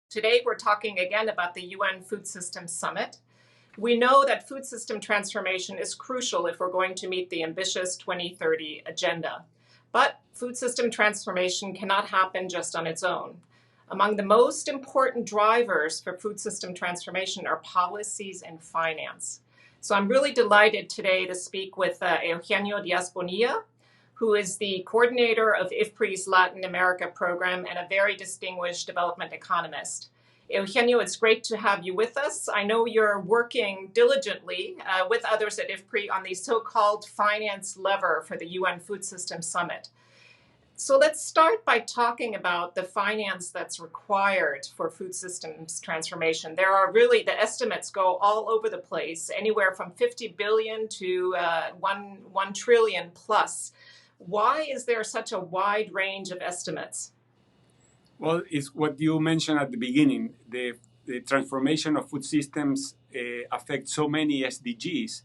Today, we're talking again about the UN Food Systems Summit. We know that food system transformation is crucial if we're going to meet the ambitious 2030 agenda. But food system transformation cannot happen just on its own. Among the most important drivers for food system transformation are policies and finance. So I'm really delighted today to speak with Eugenio Diaz-Bonilla, who is the coordinator of IFPRI's Latin America program and a very distinguished development economist. Eugenio, it's great to have you with us. I know you're working diligently with others at IFPRI on the so-called finance lever for the UN Food Systems Summit. So let's start by talking about the finance that's required for food systems transformation. There are really, the estimates go all over the place, anywhere from 50 billion to 1 trillion plus. Why is there such a wide range of estimates? Well, it's what you mentioned at the beginning. The transformation of food systems affects so many SDGs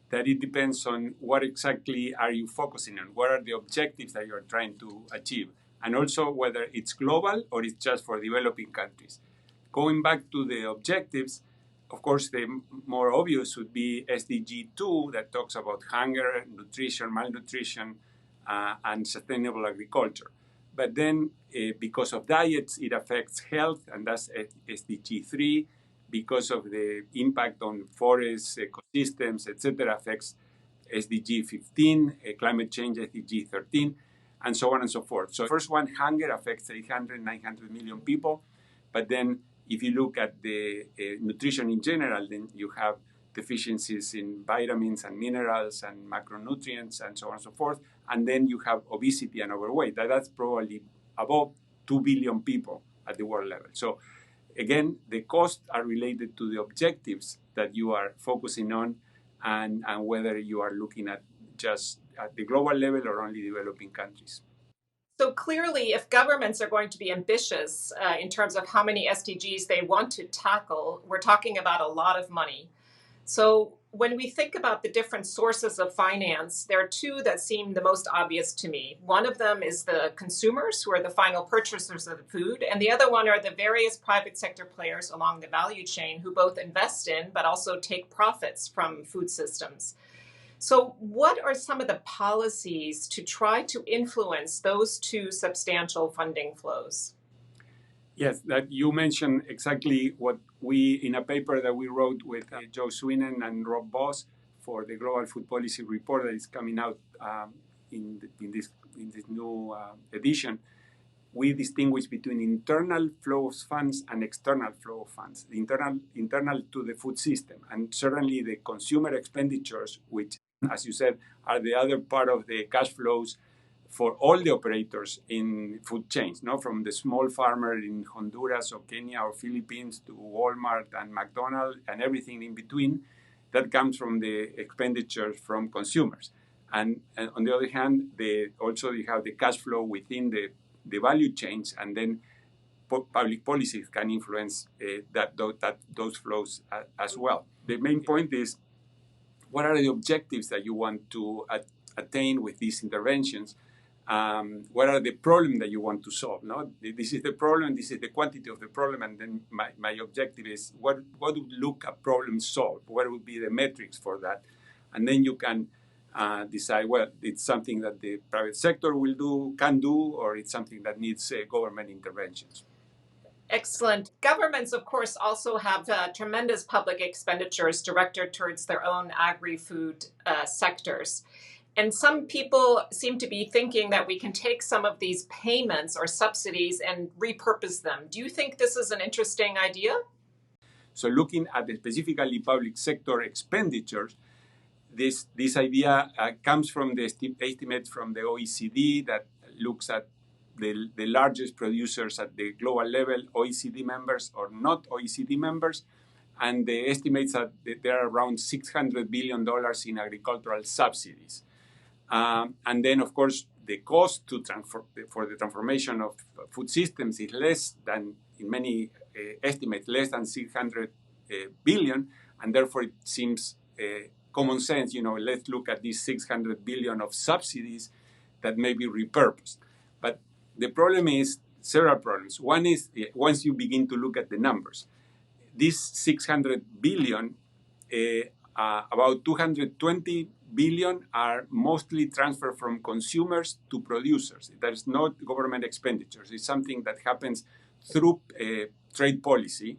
that it depends on what exactly are you focusing on, what are the objectives that you're trying to achieve, and also whether it's global or it's just for developing countries. Going back to the objectives, of course, the more obvious would be SDG 2 that talks about hunger, nutrition, malnutrition, and sustainable agriculture. But then, because of diets, it affects health, and that's SDG 3. Because of the impact on forests, ecosystems, etc., affects SDG 15, climate change SDG 13, and so on and so forth. So the first one, hunger, affects 800, 900 million people. But then if you look at the nutrition in general, then you have deficiencies in vitamins and minerals and macronutrients and so on and so forth. And then you have obesity and overweight. That's probably above 2 billion people at the world level. So again, the costs are related to the objectives that you are focusing on and whether you are looking at just at the global level or only developing countries. So clearly, if governments are going to be ambitious in terms of how many SDGs they want to tackle, we're talking about a lot of money. So when we think about the different sources of finance, there are two that seem the most obvious to me. One of them is the consumers, who are the final purchasers of the food, and the other one are the various private sector players along the value chain who both invest in but also take profits from food systems. So what are some of the policies to try to influence those two substantial funding flows? Yes, that you mentioned exactly what we, in a paper that we wrote with Joe Swinen and Rob Boss for the Global Food Policy Report that is coming out in this new edition, we distinguish between internal flow of funds and external flow of funds. The internal to the food system, and certainly the consumer expenditures, which, as you said, are the other part of the cash flows for all the operators in food chains, from the small farmer in Honduras or Kenya or Philippines to Walmart and McDonald's and everything in between, that comes from the expenditures from consumers. And on the other hand, also you have the cash flow within the value chains, and then public policies can influence those flows as well. The main point is, what are the objectives that you want to attain with these interventions? What are the problems that you want to solve? No? This is the problem, this is the quantity of the problem, and then my objective is what would look a problem solved? What would be the metrics for that? And then you can decide, well, it's something that the private sector can do, or it's something that needs government interventions. Excellent. Governments, of course, also have tremendous public expenditures directed towards their own agri-food sectors. And some people seem to be thinking that we can take some of these payments or subsidies and repurpose them. Do you think this is an interesting idea? So looking at the specifically public sector expenditures, this idea comes from the estimate from the OECD that looks at the largest producers at the global level, OECD members or not OECD members, and the estimates that there are around $600 billion in agricultural subsidies. And then, of course, the cost for the transformation of food systems is less than, in many estimates, less than 600 billion, and therefore it seems common sense, let's look at these 600 billion of subsidies that may be repurposed. But the problem is several problems. One is once you begin to look at the numbers, this 600 billion, about 220 billion are mostly transferred from consumers to producers. There's not government expenditures. It's something that happens through trade policy.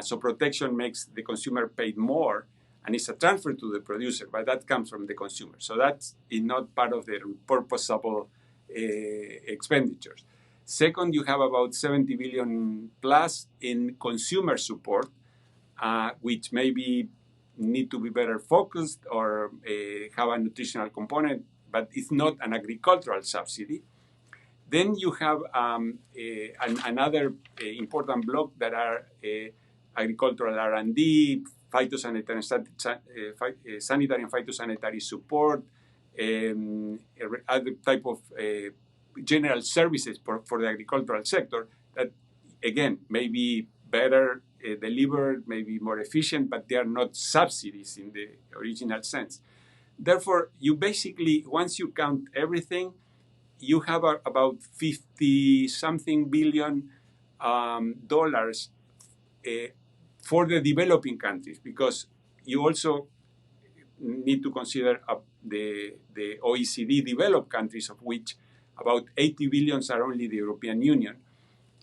So protection makes the consumer pay more, and it's a transfer to the producer, but that comes from the consumer. So that's not part of the purposable expenditures. Second, you have about 70 billion plus in consumer support, which maybe need to be better focused or have a nutritional component, but it's not an agricultural subsidy. Then you have another important block that are agricultural R&D, sanitary and phytosanitary support, other type of general services for the agricultural sector that, again, may be better delivered, maybe more efficient, but they are not subsidies in the original sense. Therefore, you basically, once you count everything, you have about 50-something billion dollars for the developing countries, because you also need to consider the OECD developed countries, of which about 80 billions are only the European Union.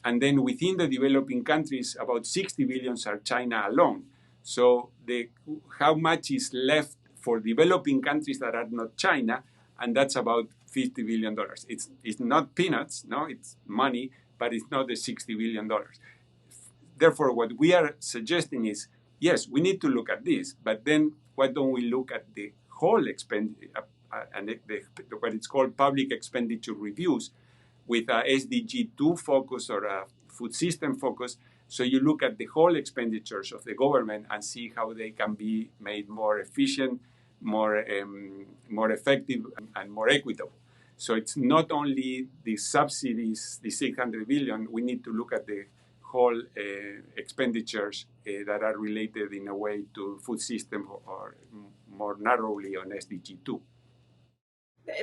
And then within the developing countries, about 60 billions are China alone. So how much is left for developing countries that are not China? And that's about $50 billion. It's not peanuts, no, it's money, but it's not the $60 billion. Therefore, what we are suggesting is, yes, we need to look at this, but then why don't we look at the whole and what it's called public expenditure reviews with a SDG 2 focus or a food system focus. So you look at the whole expenditures of the government and see how they can be made more efficient, more effective, and more equitable. So it's not only the subsidies, the 600 billion, we need to look at the whole expenditures that are related in a way to food system or more narrowly on SDG 2.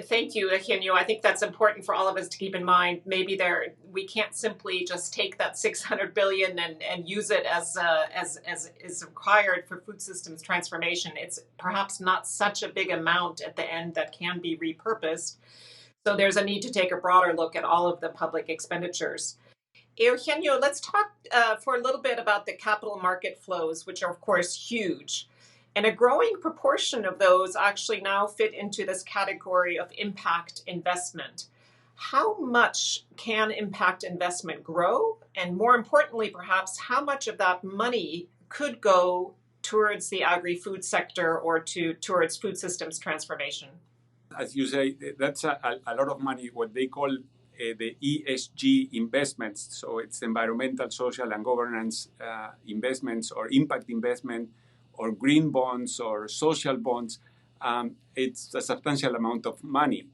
Thank you, Eugenio. I think that's important for all of us to keep in mind. Maybe we can't simply just take that 600 billion and use it as is required for food systems transformation. It's perhaps not such a big amount at the end that can be repurposed. So there's a need to take a broader look at all of the public expenditures. Eugenio, let's talk for a little bit about the capital market flows, which are, of course, huge. And a growing proportion of those actually now fit into this category of impact investment. How much can impact investment grow? And more importantly, perhaps, how much of that money could go towards the agri-food sector or towards food systems transformation? As you say, that's a lot of money, what they call the ESG investments. So it's environmental, social, and governance investments or impact investment, or green bonds or social bonds. It's a substantial amount of money.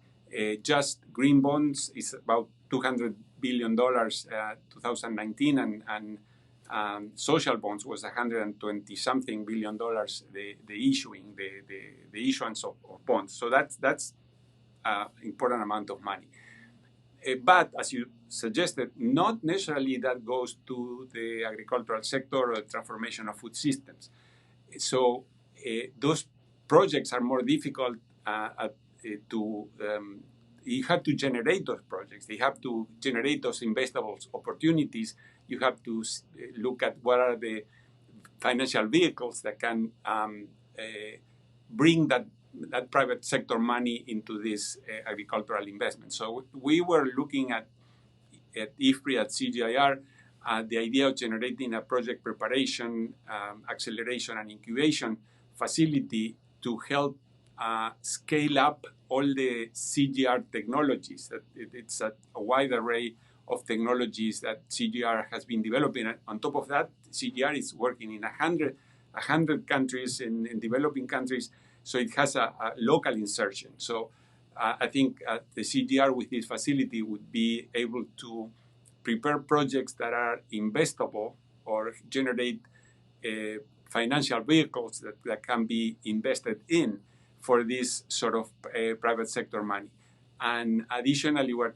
Just green bonds is about $200 billion 2019, and social bonds was 120-something billion dollars, the issuance of bonds. So that's important amount of money. But as you suggested, not necessarily that goes to the agricultural sector or the transformation of food systems. So those projects are more difficult you have to generate those projects. They have to generate those investable opportunities. You have to look at what are the financial vehicles that can bring that private sector money into this agricultural investment. So we were looking at IFPRI, at CGIAR, the idea of generating a project preparation, acceleration, and incubation facility to help scale up all the CGR technologies. It's a wide array of technologies that CGR has been developing. On top of that, CGR is working in 100 countries, in developing countries, so it has a local insertion. So I think the CGR with this facility would be able to prepare projects that are investable or generate financial vehicles that can be invested in for this sort of private sector money. And additionally, we're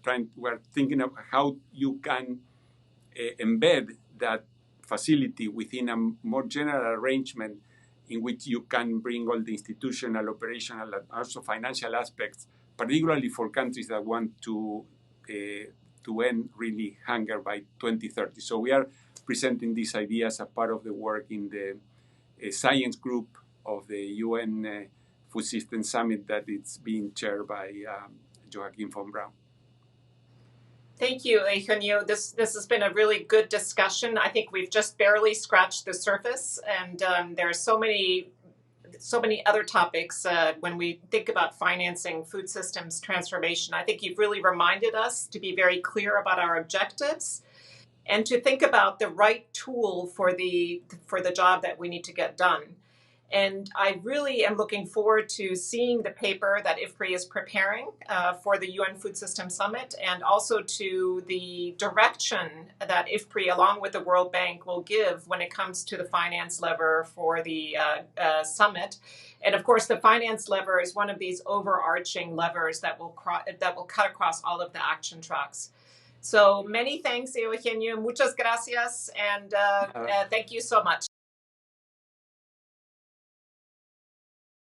thinking of how you can embed that facility within a more general arrangement in which you can bring all the institutional, operational, and also financial aspects, particularly for countries that want to end really hunger by 2030. So we are presenting these ideas as part of the work in the science group of the UN Food System Summit that it's being chaired by Joachim von Braun. Thank you, Eugenio. This has been a really good discussion. I think we've just barely scratched the surface, and there are so many other topics when we think about financing food systems transformation. I think you've really reminded us to be very clear about our objectives and to think about the right tool for the job that we need to get done. And I really am looking forward to seeing the paper that IFPRI is preparing for the UN Food System Summit, and also to the direction that IFPRI, along with the World Bank, will give when it comes to the finance lever for the summit. And of course, the finance lever is one of these overarching levers that will cut across all of the action tracks. So many thanks, Eugenio. Muchas gracias, and thank you so much.